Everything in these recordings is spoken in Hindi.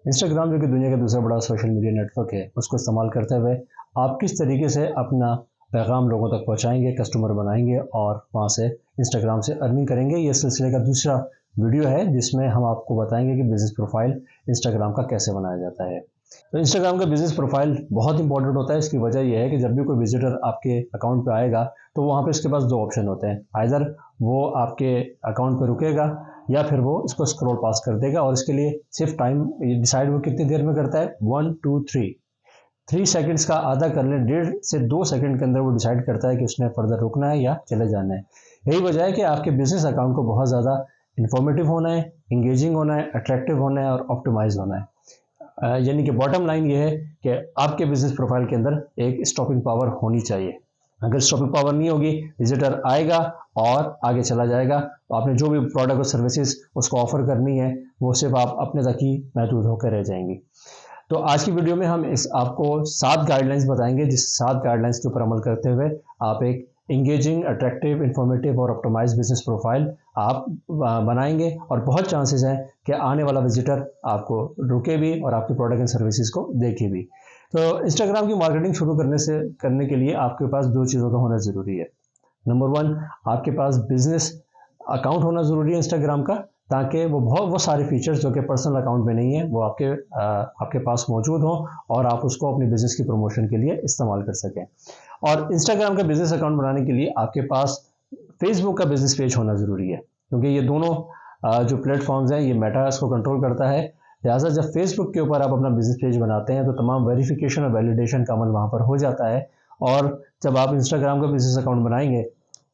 इंस्टाग्राम जो कि दुनिया का दूसरा बड़ा सोशल मीडिया नेटवर्क है, उसको इस्तेमाल करते हुए आप किस तरीके से अपना पैगाम लोगों तक पहुंचाएंगे, कस्टमर बनाएंगे और वहां से इंस्टाग्राम से अर्निंग करेंगे। ये सिलसिले का दूसरा वीडियो है जिसमें हम आपको बताएंगे कि बिजनेस प्रोफाइल इंस्टाग्राम का कैसे बनाया जाता है। तो इंस्टाग्राम का बिजनेस प्रोफाइल बहुत इंपॉर्टेंट होता है। इसकी वजह यह है कि जब भी कोई विजिटर आपके अकाउंट पे आएगा तो वहाँ पे उसके पास दो ऑप्शन होते हैं। आइदर वो आपके अकाउंट पे रुकेगा या फिर वो इसको स्क्रॉल पास कर देगा, और इसके लिए सिर्फ टाइम डिसाइड वो कितनी देर में करता है, 1 2 3 सेकंड्स का आधा कर ले, 1.5 से 2 सेकंड के अंदर वो डिसाइड करता है कि उसने फर्दर रुकना है या चले जाना है। यही वजह है कि आपके बिजनेस अकाउंट को बहुत ज़्यादा इंफॉर्मेटिव होना है, इंगेजिंग होना है, अट्रैक्टिव होना है और ऑप्टिमाइज होना है। यानी कि बॉटम लाइन ये है कि आपके बिजनेस प्रोफाइल के अंदर एक स्टॉपिंग पावर होनी चाहिए। अगर स्टॉपिंग पावर नहीं होगी, विजिटर आएगा और आगे चला जाएगा, तो आपने जो भी प्रोडक्ट और सर्विसेज उसको ऑफर करनी है वो सिर्फ आप अपने तक ही महदूद होकर रह जाएंगी। तो आज की वीडियो में हम आपको 7 गाइडलाइंस बताएंगे, जिस 7 गाइडलाइंस के ऊपर अमल करते हुए आप एक इंगेजिंग, अट्रैक्टिव, इंफॉर्मेटिव और ऑप्टिमाइज बिजनेस प्रोफाइल आप बनाएंगे, और बहुत चांसेस हैं कि आने वाला विजिटर आपको रुके भी और आपके प्रोडक्ट एंड सर्विसेज को देखे भी। तो इंस्टाग्राम की मार्केटिंग शुरू करने के लिए आपके पास दो चीज़ों का होना ज़रूरी है। नंबर 1, आपके पास बिजनेस अकाउंट होना ज़रूरी है इंस्टाग्राम का, ताकि वो सारे फीचर्स जो कि पर्सनल अकाउंट में नहीं है वो आपके पास मौजूद हों और आप उसको अपनी बिज़नेस की प्रमोशन के लिए इस्तेमाल कर सकें। और इंस्टाग्राम का बिज़नेस अकाउंट बनाने के लिए आपके पास फेसबुक का बिज़नेस पेज होना ज़रूरी है, क्योंकि ये दोनों जो प्लेटफॉर्म्स हैं ये मेटा इसको कंट्रोल करता है। लिहाजा जब फेसबुक के ऊपर आप अपना बिज़नेस पेज बनाते हैं तो तमाम वेरिफिकेशन और वैलिडेशन का अमल वहाँ पर हो जाता है, और जब आप इंस्टाग्राम का बिज़नेस अकाउंट बनाएंगे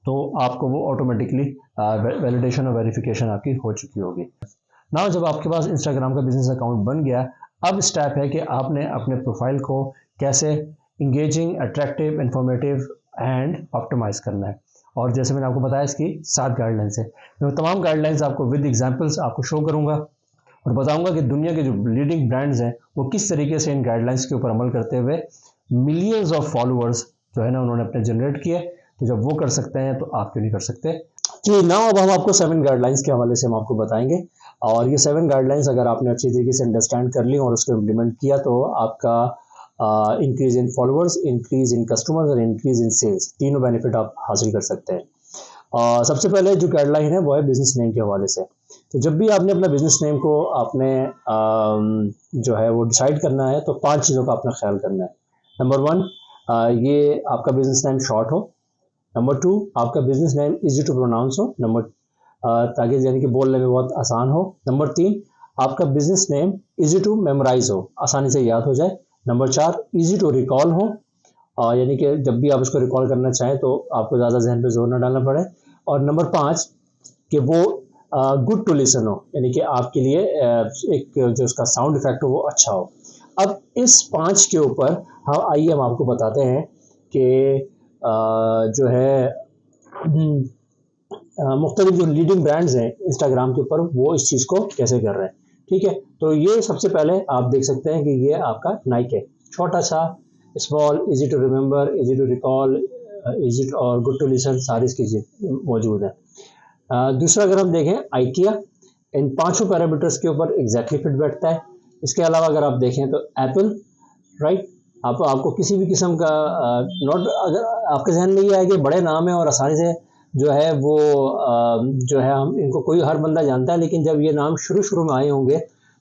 तो आपको वो ऑटोमेटिकली वैलिडेशन और वेरिफिकेशन आपकी हो चुकी होगी। नाउ जब आपके पास इंस्टाग्राम का बिजनेस अकाउंट बन गया, अब स्टेप है कि आपने अपने प्रोफाइल को कैसे engaging, attractive, informative and optimise करना है। और जैसे मैंने आपको बताया, इसकी 7 गाइडलाइंस है। मैं तमाम गाइडलाइंस आपको विद एग्जांपल्स आपको शो करूंगा और बताऊंगा कि दुनिया के जो लीडिंग ब्रांड्स हैं वो किस तरीके से इन गाइडलाइंस के ऊपर अमल करते हुए मिलियंस ऑफ फॉलोअर्स जो है ना उन्होंने अपने जनरेट किए। तो जब वो कर सकते हैं तो आप क्यों नहीं कर सकते। जी, नाउ अब हम आपको 7 गाइडलाइंस के हवाले से हम आपको बताएंगे, और ये 7 गाइडलाइंस अगर आपने अच्छी तरीके से अंडरस्टैंड कर ली और उसको इम्प्लीमेंट किया तो आपका increase in followers, increase in customers और इंक्रीज इन सेल्स, तीनों बेनिफिट आप हासिल कर सकते हैं। सबसे पहले जो गाइडलाइन है वो है बिजनेस नेम के हवाले से। तो जब भी आपने अपना बिजनेस नेम को आपने जो है वो डिसाइड करना है तो 5 चीज़ों का अपना ख्याल करना है। नंबर 1, ये आपका बिजनेस नेम शॉर्ट हो। नंबर 2, आपका business name easy to pronounce हो, ताकि यानी कि बोलने में बहुत आसान हो। नंबर 3, आपका business name easy to memorise हो, आसानी से याद हो जाए। नंबर 4, इजी टू रिकॉल हो, यानी कि जब भी आप उसको रिकॉल करना चाहें तो आपको ज़्यादा जहन पे जोर ना डालना पड़े। और नंबर 5, कि वो गुड टू लिसन हो, यानी कि आपके लिए एक जो उसका साउंड इफेक्ट हो वो अच्छा हो। अब इस 5 के ऊपर आइए हम आपको बताते हैं कि जो है मुख्तलिफ जो लीडिंग ब्रांड्स हैं इंस्टाग्राम के ऊपर वो इस चीज़ को कैसे कर रहे हैं। ठीक है, तो ये सबसे पहले आप देख सकते हैं कि ये आपका नाइक है, छोटा सा, small, easy to remember, easy to recall, easy और गुड टू लिसन, सारी इसकी मौजूद है। दूसरा अगर हम देखें आइकिया, इन 5 पैरामीटर्स के ऊपर एग्जैक्टली फिट बैठता है। इसके अलावा अगर आप देखें तो एप्पल, राइट, आपको किसी भी किस्म का नॉट, अगर आपके जहन में ये आए कि बड़े नाम है और आसानी से जो है वो जो है हम इनको कोई हर बंदा जानता है, लेकिन जब ये नाम शुरू में आए होंगे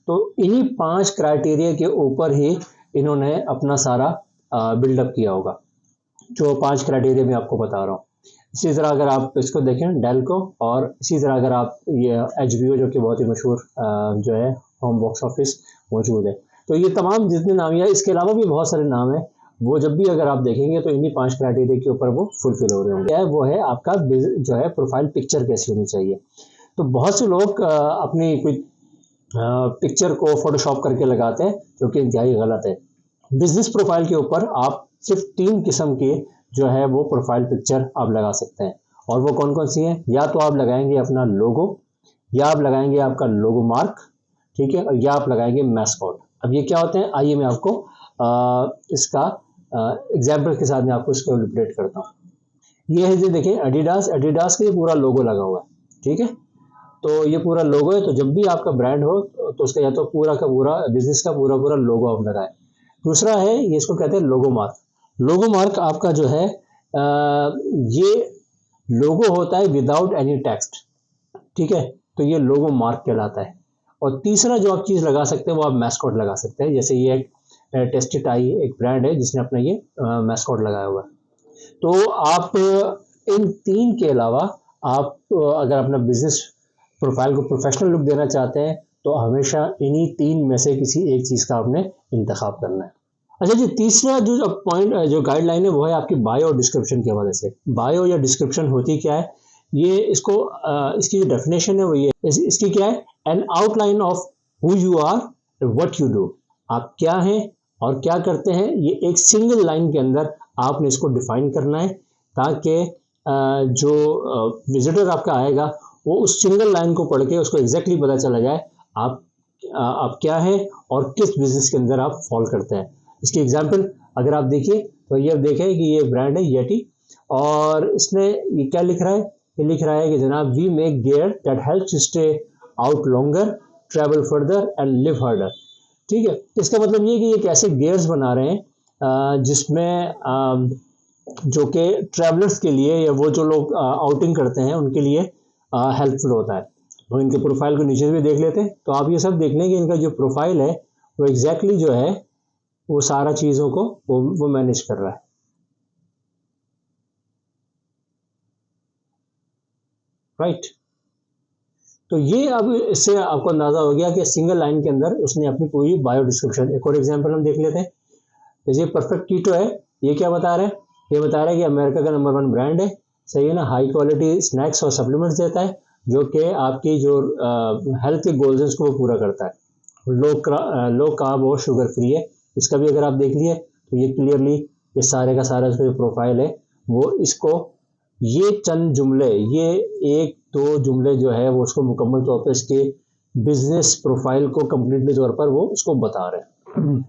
तो इन्हीं 5 क्राइटेरिया के ऊपर ही इन्होंने अपना सारा बिल्डअप किया होगा, जो 5 क्राइटेरिया मैं आपको बता रहा हूँ। इसी तरह अगर आप इसको देखें डेल को, और इसी तरह अगर आप ये HBO जो कि बहुत ही मशहूर जो है होम बॉक्स ऑफिस मौजूद है, तो ये तमाम जितने नाम है, इसके अलावा भी बहुत सारे नाम हैं, वो जब भी अगर आप देखेंगे तो इन्हीं 5 क्राइटेरिया के ऊपर वो फुलफिल हो रहे होंगे। वो है आपका जो है प्रोफाइल पिक्चर कैसी होनी चाहिए। तो बहुत से लोग अपनी कोई पिक्चर को फोटोशॉप करके लगाते हैं, जो कि इंतहाई गलत है। बिजनेस प्रोफाइल के ऊपर आप सिर्फ 3 किस्म के जो है वो प्रोफाइल पिक्चर आप लगा सकते हैं, और वो कौन कौन सी हैं। या तो आप लगाएंगे अपना लोगो, या आप लगाएंगे आपका लोगो मार्क, ठीक है, और या आप लगाएंगे मैस्कॉट। अब ये क्या होते हैं, आइए मैं आपको इसका एग्जाम्पल के साथ मैं आपको इसको इलस्ट्रेट करता हूँ। ये है जो देखें एडिडास का ये पूरा लोगो लगा हुआ है, ठीक है। तो ये पूरा लोगो है, तो जब भी आपका ब्रांड हो तो उसका या तो पूरा का पूरा बिजनेस का पूरा पूरा लोगो आप लगाएं। दूसरा है, ये इसको कहते हैं लोगो मार्क। लोगो मार्क आपका जो है ये लोगो होता है विदाउट एनी टेक्स्ट, ठीक है, तो ये लोगो मार्क कहलाता है। और तीसरा जो आप चीज़ लगा सकते हैं वो आप मैस्कॉट लगा सकते हैं, जैसे ये एक टेस्टेड आई एक ब्रांड है जिसने अपना ये मैस्कॉट लगाया हुआ है। तो आप इन तीन के अलावा आप अगर अपना बिजनेस प्रोफाइल को प्रोफेशनल लुक देना चाहते हैं तो हमेशा इन्हीं तीन में से किसी एक चीज़ का आपने इंतखाब करना है। अच्छा जी, तीसरा जो पॉइंट जो गाइडलाइन है वो है आपकी बायो और डिस्क्रिप्शन के हवाले से। बायो या डिस्क्रिप्शन होती क्या है, ये इसको इसकी जो डेफिनेशन है वो ये इसकी क्या है, an outline of who you are, what you do. आप क्या हैं और क्या करते हैं, ये एक सिंगल लाइन के अंदर आपने इसको डिफाइन करना है, ताकि जो विजिटर आपका आएगा वो उस सिंगल लाइन को पढ़ के उसको एग्जैक्टली पता चला जाए आप क्या हैं और किस बिजनेस के अंदर आप फॉल करते हैं। इसकी एग्जांपल अगर आप देखिए तो ये देखें कि ये ब्रांड है येटी, और इसने ये क्या लिख रहा है, ये लिख रहा है कि जनाब we make gear that helps you stay out longer, travel further and live harder. ठीक है, इसका मतलब ये कि ये कैसे गियर्स बना रहे हैं जिसमें जो कि ट्रैवलर्स के लिए या वो जो लोग आउटिंग करते हैं उनके लिए हेल्पफुल होता है। तो इनके प्रोफाइल को नीचे भी देख लेते हैं, तो आप ये सब देख लें कि इनका जो प्रोफाइल है वो एग्जैक्टली जो है वो सारा चीज़ों को वो मैनेज कर रहा है। राइट, तो ये अब इससे आपको अंदाज़ा हो गया कि सिंगल लाइन के अंदर उसने अपनी पूरी बायो डिस्क्रिप्शन। एक और एग्जांपल हम देख लेते हैं, जैसे परफेक्ट कीटो है, ये क्या बता रहा है, ये बता रहा है कि अमेरिका का नंबर 1 ब्रांड है, सही है ना, हाई क्वालिटी स्नैक्स और सप्लीमेंट्स देता है जो कि आपकी जो हेल्थ के गोल्स हैं उसको वो पूरा करता है, लो कार्ब और शुगर फ्री है। इसका भी अगर आप देख लिए तो ये क्लियरली ये सारे का सारा इसका जो प्रोफाइल है वो इसको ये चंद जुमले, ये एक दो जुमले जो है वो उसको मुकम्मल तौर पर इसके बिजनेस प्रोफाइल को कम्प्लीटली तौर पर वो उसको बता रहे हैं।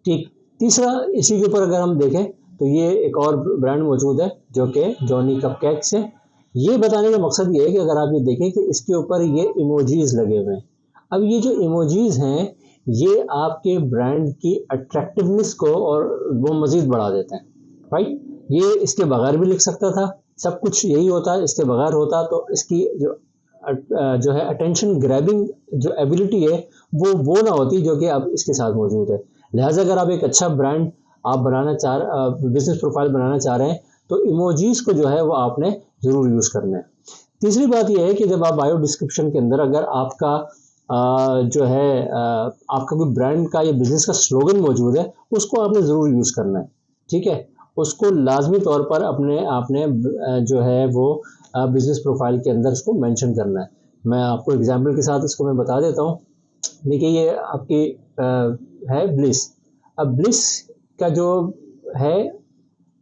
ठीक, तीसरा इसी के ऊपर अगर हम देखें तो ये एक और ब्रांड मौजूद है जो कि जॉनी कपकेक्स है। ये बताने का मकसद ये है कि अगर आप ये देखें कि इसके ऊपर ये इमोजीज लगे हुए हैं। अब ये जो इमोजीज हैं ये आपके ब्रांड की अट्रैक्टिवनेस को और वो मज़ीद बढ़ा देते हैं। राइट, ये इसके बगैर भी लिख सकता था, सब कुछ यही होता है, इसके बगैर होता तो इसकी जो है अटेंशन ग्रैबिंग जो एबिलिटी है वो ना होती जो कि अब इसके साथ मौजूद है। लिहाजा अगर आप एक अच्छा ब्रांड आप बिजनेस प्रोफाइल बनाना चाह रहे हैं तो इमोजीज को जो है वो आपने ज़रूर यूज़ करना है। तीसरी बात यह है कि जब आप बायो डिस्क्रिप्शन के अंदर अगर आपका जो है आपका कोई ब्रांड का या बिजनेस का स्लोगन मौजूद है उसको आपने ज़रूर यूज़ करना है। ठीक है, उसको लाजमी तौर पर आपने जो है वो बिजनेस प्रोफाइल के अंदर उसको मेंशन करना है। मैं आपको एग्जांपल के साथ इसको मैं बता देता हूँ। देखिए ये आपकी है ब्लिस। अब ब्लिस का जो है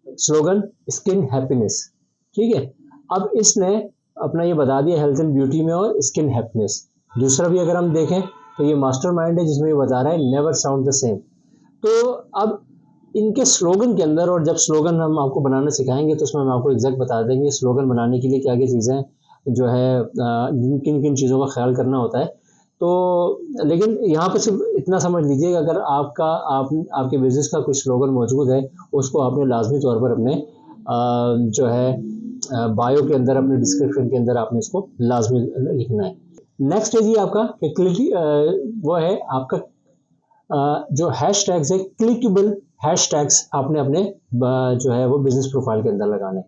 स्लोगन स्किन हैप्पीनेस, ठीक है, अब इसने अपना ये बता दिया हेल्थ एंड ब्यूटी में और स्किन हैप्पीनेस। दूसरा भी अगर हम देखें तो ये मास्टरमाइंड है जिसमें ये बता रहा है नेवर साउंड द सेम। तो अब इनके स्लोगन के अंदर, और जब स्लोगन हम आपको बनाना सिखाएंगे तो उसमें हम आपको एग्जैक्ट बता देंगे स्लोगन बनाने के लिए क्या क्या चीज़ें जो है किन किन चीज़ों का ख्याल करना होता है। तो लेकिन यहाँ पर सिर्फ इतना समझ लीजिए कि अगर आपके बिजनेस का कोई स्लोगन मौजूद है उसको आपने लाजमी तौर पर अपने जो है बायो के अंदर अपने डिस्क्रिप्शन के अंदर आपने इसको लाजमी लिखना है। नेक्स्ट है जी आपका वो है आपका जो हैश टैग्स है, क्लिकेबल हैश टैग्स आपने अपने जो है वो बिजनेस प्रोफाइल के अंदर लगाने।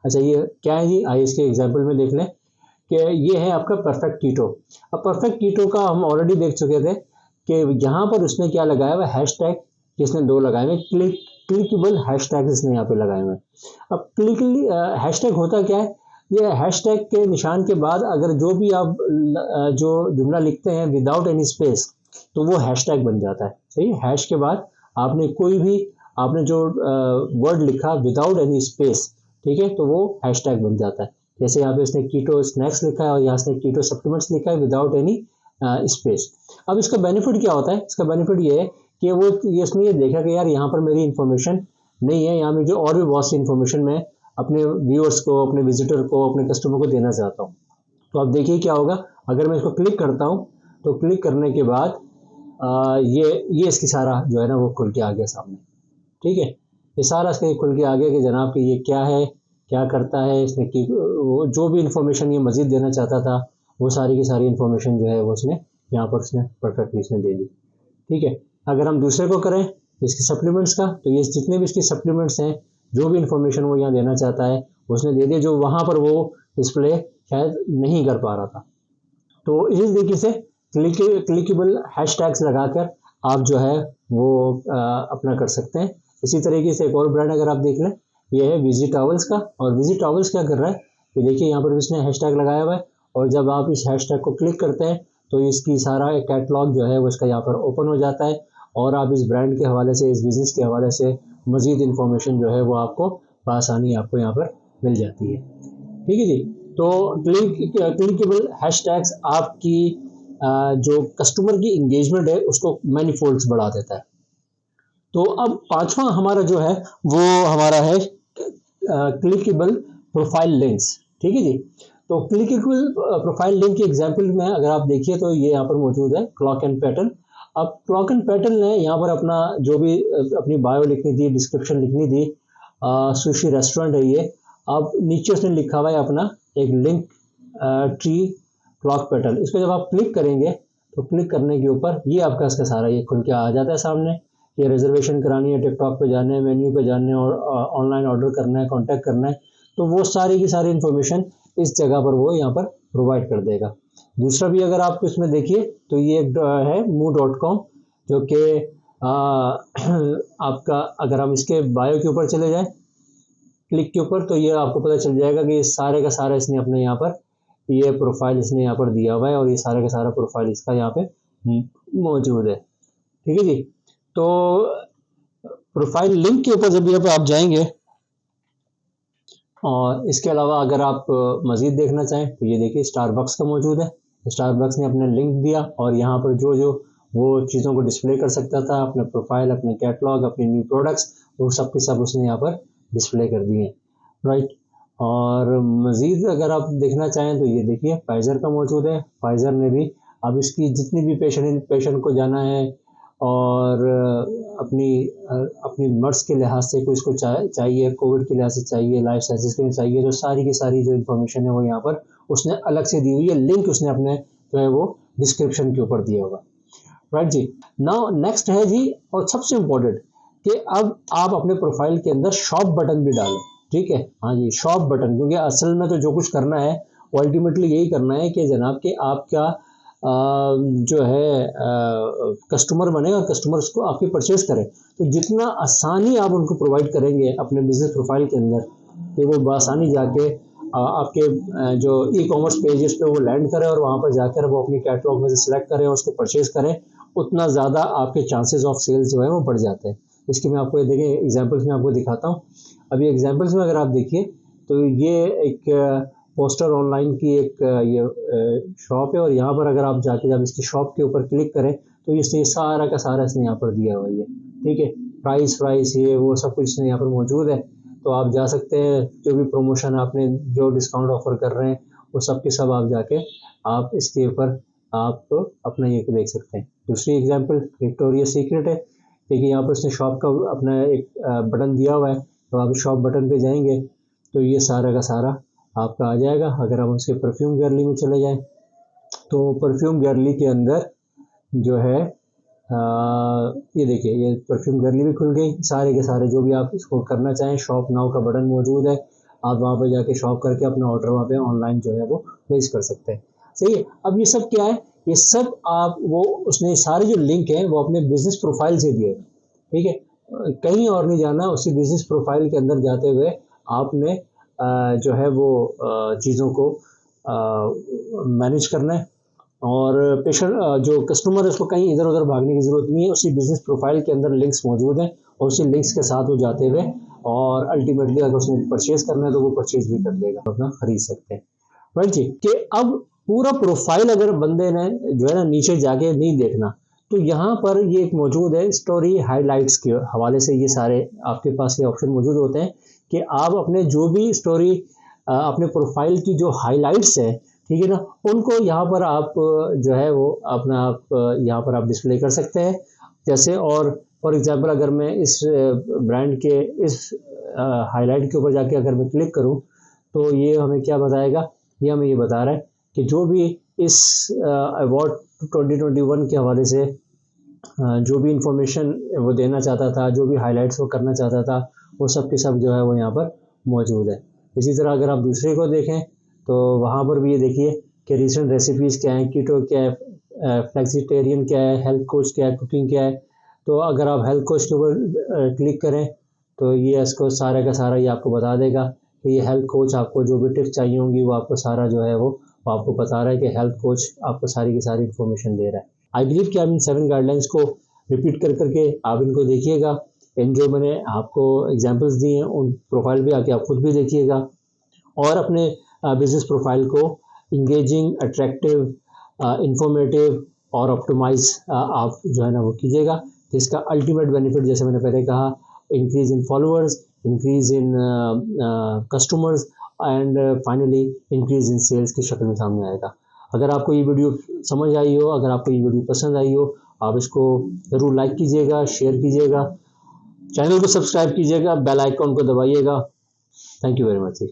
अच्छा ये क्या है जी, आइए इसके एग्जांपल में देख लें कि ये है आपका परफेक्ट कीटो। अब परफेक्ट कीटो का हम ऑलरेडी देख चुके थे कि यहाँ पर उसने क्या लगाया हुआ हैश टैग, जिसने 2 लगाए हुए क्लिकेबल हैश टैग इसने यहाँ पे लगाए हुए। अब हैश टैग होता क्या है, ये हैश टैग के निशान के बाद अगर जो भी आप जो जुमला लिखते हैं विदाउट एनी स्पेस तो वो हैशटैग बन जाता है। सही, हैश के बाद आपने कोई भी आपने जो वर्ड लिखा विदाउट एनी स्पेस, ठीक है, तो वो हैशटैग बन जाता है। जैसे यहाँ पे इसने कीटो स्नैक्स लिखा है और यहाँ से कीटो सप्लीमेंट्स लिखा है विदाउट एनी स्पेस। अब इसका बेनिफिट क्या होता है, इसका बेनिफिट ये है कि इसने ये देखा कि यार यहाँ पर मेरी इंफॉर्मेशन नहीं है, यहाँ मुझे और भी बहुत सी इंफॉर्मेशन मैं अपने व्यूअर्स को, अपने विजिटर को, अपने कस्टमर को देना चाहता हूँ। तो आप देखिए क्या होगा, अगर मैं इसको क्लिक करता हूँ तो क्लिक करने के बाद ये इसकी सारा जो है ना वो खुल के आ गया सामने। ठीक है, ये सारा इसका खुल के आ गया कि जनाब कि ये क्या है, क्या करता है इसने, कि वो जो भी इंफॉर्मेशन ये मज़ीद देना चाहता था वो सारी की सारी इंफॉर्मेशन जो है वो उसने यहाँ पर उसने परफेक्टली इसने दे दी। ठीक है, अगर हम दूसरे को करें इसके सप्लीमेंट्स का, तो ये जितने भी इसके सप्लीमेंट्स हैं, जो भी इंफॉर्मेशन वो यहाँ देना चाहता है उसने दे दिया, जो वहाँ पर वो डिस्प्ले शायद नहीं कर पा रहा था। तो इस तरीके से क्लिकेबल हैशटैग्स लगाकर आप जो है वो अपना कर सकते हैं। इसी तरीके से एक और ब्रांड अगर आप देख लें, ये है विजी टॉवल्स का। और विजी टॉवल्स क्या कर रहा है कि देखिए यहाँ पर उसने हैशटैग लगाया हुआ है, और जब आप इस हैशटैग को क्लिक करते हैं तो इसकी सारा एक कैटलॉग जो है वो इसका यहाँ पर ओपन हो जाता है, और आप इस ब्रांड के हवाले से, इस बिज़नेस के हवाले से मज़ीद इन्फॉर्मेशन जो है वो आपको बआसानी आपको यहाँ पर मिल जाती है। ठीक है जी। तो क्लिकेबल हैशटैग्स आपकी जो कस्टमर की इंगेजमेंट है उसको मैनीफोल्ड्स बढ़ा देता है। तो अब पांचवा हमारा जो है वो हमारा है क्लिकेबल प्रोफाइल लिंक्स। ठीक है जी। तो क्लिकेबल प्रोफाइल लिंक की एग्जांपल में अगर आप देखिए तो ये यहाँ पर मौजूद है क्लॉक एंड पैटर्न। अब क्लॉक एंड पैटर्न ने यहाँ पर अपना जो भी अपनी बायो लिखनी थी, डिस्क्रिप्शन लिखनी थी, सुशी रेस्टोरेंट है ये। अब नीचे उसने लिखा हुआ है अपना एक लिंक ट्री क्लॉक पैटर्न। इसको जब आप क्लिक करेंगे तो क्लिक करने के ऊपर ये आपका इसका सारा ये खुल के आ जाता है सामने। ये रिजर्वेशन करानी है, टिकटॉक पे जाना है, मेन्यू पे जाना है, और ऑनलाइन ऑर्डर करना है, कांटेक्ट करना है, तो वो सारी की सारी इन्फॉर्मेशन इस जगह पर वो यहाँ पर प्रोवाइड कर देगा। दूसरा भी अगर आप इसमें देखिए तो ये एक है move.com, जो कि आपका अगर हम इसके बायो के ऊपर चले जाए क्लिक के ऊपर, तो ये आपको पता चल जाएगा कि सारे का सारा इसने अपने यहाँ पर ये प्रोफाइल इसने यहाँ पर दिया हुआ है, और ये सारा का सारा प्रोफाइल इसका यहाँ पे मौजूद है। ठीक है जी। तो प्रोफाइल लिंक के ऊपर जब यहाँ पे आप जाएंगे, और इसके अलावा अगर आप मज़ीद देखना चाहें तो ये देखिए स्टारबक्स का मौजूद है। स्टारबक्स ने अपने लिंक दिया, और यहाँ पर जो जो वो चीज़ों को डिस्प्ले कर सकता था, अपने प्रोफाइल, अपने कैटलॉग, अपने न्यू प्रोडक्ट्स, वो सब के सब उसने यहाँ पर डिस्प्ले कर दिए। राइट। और मज़ीद अगर आप देखना चाहें तो ये देखिए फाइज़र का मौजूद है। फाइज़र ने भी अब इसकी जितनी भी पेशेंट को जाना है, और अपनी मर्ज के लिहाज से कोई इसको चाहिए, कोविड के लिहाज से चाहिए, लाइफ साइंसेज के लिए चाहिए, तो सारी की सारी जो इन्फॉर्मेशन है वो यहाँ पर उसने अलग से दी हुई है। लिंक उसने अपने जो है वो डिस्क्रिप्शन के ऊपर दिया होगा। राइट जी। नाउ नेक्स्ट है जी, और सबसे इम्पोर्टेंट, कि अब आप अपने प्रोफाइल के अंदर शॉप बटन भी डालें। ठीक है, हाँ जी, शॉप बटन, क्योंकि असल में तो जो कुछ करना है वो अल्टीमेटली यही करना है कि जनाब कि आपका जो है कस्टमर बने और कस्टमर्स को आपकी परचेज करें। तो जितना आसानी आप उनको प्रोवाइड करेंगे अपने बिजनेस प्रोफाइल के अंदर कि वो बआसानी जाके आपके जो ई कॉमर्स पेजेस पे वो लैंड करें, और वहाँ पर जाकर वो अपनी कैटलॉग में से सिलेक्ट करें और उसको परचेज करें, उतना ज़्यादा आपके चांसेस ऑफ सेल्स जो है वो बढ़ जाते हैं। इसकी मैं आपको देखें एग्जांपल्स में आपको दिखाता हूँ। अभी एग्जांपल्स में अगर आप देखिए तो ये एक पोस्टर ऑनलाइन की एक ये शॉप है, और यहाँ पर अगर आप जाके जब इसकी शॉप के ऊपर क्लिक करें तो ये सारा का सारा इसने यहाँ पर दिया हुआ है। ठीक है, प्राइस ये वो सब कुछ इसने यहाँ पर मौजूद है। तो आप जा सकते हैं, जो भी प्रमोशन आपने जो डिस्काउंट ऑफर कर रहे हैं वो सब के सब आप जाके आप इसके ऊपर आप अपना ये देख सकते हैं। दूसरी एग्जांपल विक्टोरिया सीक्रेट है। देखिए यहाँ पर उसने शॉप का अपना एक बटन दिया हुआ है, तो आप शॉप बटन पे जाएंगे तो ये सारा का सारा आपका आ जाएगा। अगर हम उसके परफ्यूम गैलरी में चले जाएं तो परफ्यूम गैलरी के अंदर जो है ये देखिए ये परफ्यूम गैलरी भी खुल गई। सारे के सारे जो भी आप इसको करना चाहें, शॉप नाउ का बटन मौजूद है, आप वहाँ पर जाके शॉप करके अपना ऑर्डर वहाँ पे ऑनलाइन जो है वो प्लेस कर सकते हैं। सही है। अब ये सब क्या है, ये सब आप वो उसने सारे जो लिंक हैं वो अपने बिजनेस प्रोफाइल से दिए। ठीक है, कहीं और नहीं जाना, उसी बिजनेस प्रोफाइल के अंदर जाते हुए आपने जो है वो चीज़ों को मैनेज करना है, और पेशेंट जो कस्टमर है उसको कहीं इधर उधर भागने की ज़रूरत नहीं है। उसी बिजनेस प्रोफाइल के अंदर लिंक्स मौजूद हैं, और उसी लिंक्स के साथ वो जाते हुए और अल्टीमेटली अगर उसने परचेज करना है तो वो परचेज भी कर लेगा, अपना खरीद सकते हैं। राइट जी। कि अब पूरा प्रोफाइल अगर बंदे ने जो है ना नीचे जाके नहीं देखना, तो यहाँ पर ये एक मौजूद है स्टोरी हाईलाइट्स के हवाले से, ये सारे आपके पास ये ऑप्शन मौजूद होते हैं कि आप अपने जो भी स्टोरी अपने प्रोफाइल की जो हाईलाइट्स है, ठीक है ना, उनको यहाँ पर आप जो है वो अपना आप यहाँ पर आप डिस्प्ले कर सकते हैं जैसे। और फॉर एग्जांपल अगर मैं इस ब्रांड के इस हाईलाइट के ऊपर जाके अगर मैं क्लिक करूँ तो ये हमें क्या बताएगा, ये हमें ये बता रहा है कि जो भी इस अवार्ड 2021 के हवाले से जो भी इंफॉर्मेशन वो देना चाहता था, जो भी हाइलाइट्स वो करना चाहता था, वो सब के सब जो है वो यहाँ पर मौजूद है। इसी तरह अगर आप दूसरे को देखें तो वहाँ पर भी ये देखिए कि रिसेंट रेसिपीज़ क्या है, कीटो क्या है, फ्लेक्सिटेरियन क्या है, हेल्थ कोच क्या है, कुकिंग क्या है। तो अगर आप हेल्थ कोच के ऊपर क्लिक करें तो ये इसको सारा का सारा ये आपको बता देगा कि ये हेल्थ कोच आपको जो भी टिप्स चाहिए होंगी वो आपको सारा जो है वो आपको बता रहा है कि हेल्थ कोच आपको सारी की सारी इन्फॉर्मेशन दे रहा है। आई बिलीव कि आप इन 7 गाइडलाइंस को रिपीट कर करके आप इनको देखिएगा। इन जो मैंने आपको एग्जांपल्स दिए हैं उन प्रोफाइल पे आके आप खुद भी देखिएगा और अपने बिजनेस प्रोफाइल को इंगेजिंग, अट्रैक्टिव, इंफॉर्मेटिव और ऑप्टिमाइज आप जो है ना वो कीजिएगा, जिसका अल्टीमेट बेनिफिट जैसे मैंने पहले कहा, increase in followers, increase in customers and finally increase in sales की शक्ल में सामने आएगा। अगर आपको ये वीडियो समझ आई हो, अगर आपको ये वीडियो पसंद आई हो, आप इसको ज़रूर लाइक कीजिएगा, शेयर कीजिएगा, चैनल को सब्सक्राइब कीजिएगा, बेल आइकॉन को दबाइएगा। Thank you very much.